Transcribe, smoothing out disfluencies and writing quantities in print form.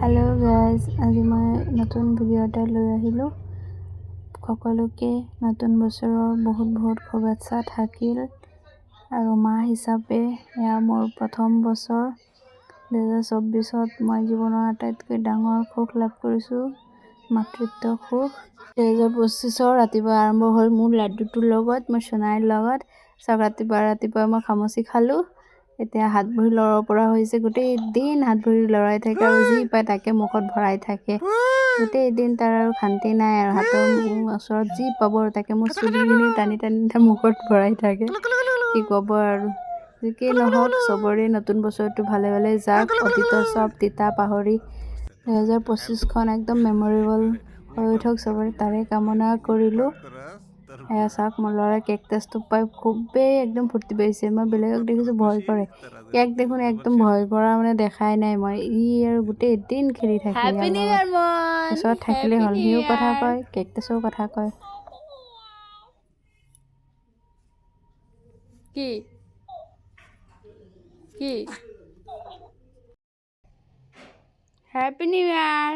hello guys আজি মই নতুন ভিডিও এটা লৈ আহিলো সকলোকে নতুন বছৰৰ বহুত শুভেচ্ছা থাকিল আৰু মা হিচাপে এয়া মোৰ প্ৰথম বছৰ 2024ত মই জীৱনৰ আটাইতকৈ ডাঙৰ সুখ লাভ কৰিছো মাতৃত্ব সুখ 2025ৰ ৰাতিপুৱা আৰম্ভ হ'ল মোৰ লাড্ডুটোৰ লগত মই সোনাইৰ লগত সব ৰাতিপুৱা মই খামচি খালো এতিয়া হাত ভৰি লৰাৰ পৰা হৈছে গোটেই দিন হাত ভৰি লৰাই থাকে আৰু যি পায় তাকে মুখত ভৰাই থাকে গোটেই দিন তাৰ আৰু শান্তি নাই আৰু হাতৰ ওচৰত যি পাব তাকে মোৰ চুলিখিনি টানি মুখত ভৰাই থাকে কি ক'ব আৰু কি নহওক সবৰে নতুন বছৰটো ভালে যাওক অতীতৰ সব তিতা পাহৰি 2025খন একদম মেমৰেবল হৈ উঠক সবৰে তাৰে কামনা কৰিলো এয়া চাওক মোৰ ল'ৰাই কেকটাছটো পাই খুবেই একদম ফূৰ্তি পাইছে মই বেলেগক দেখিছোঁ ভয় কৰে কেক দেখোন একদম ভয় কৰা মানে দেখাই নাই মই ই আৰু গোটেই দিন খেলি থাকে হ্যাপি নিউ ইয়াৰ মন ওচৰত থাকিলে হ'ল সিও কথা কয় কেকটাছৰ কথা কয় কি কি হ্যাপি নিউ ইয়াৰ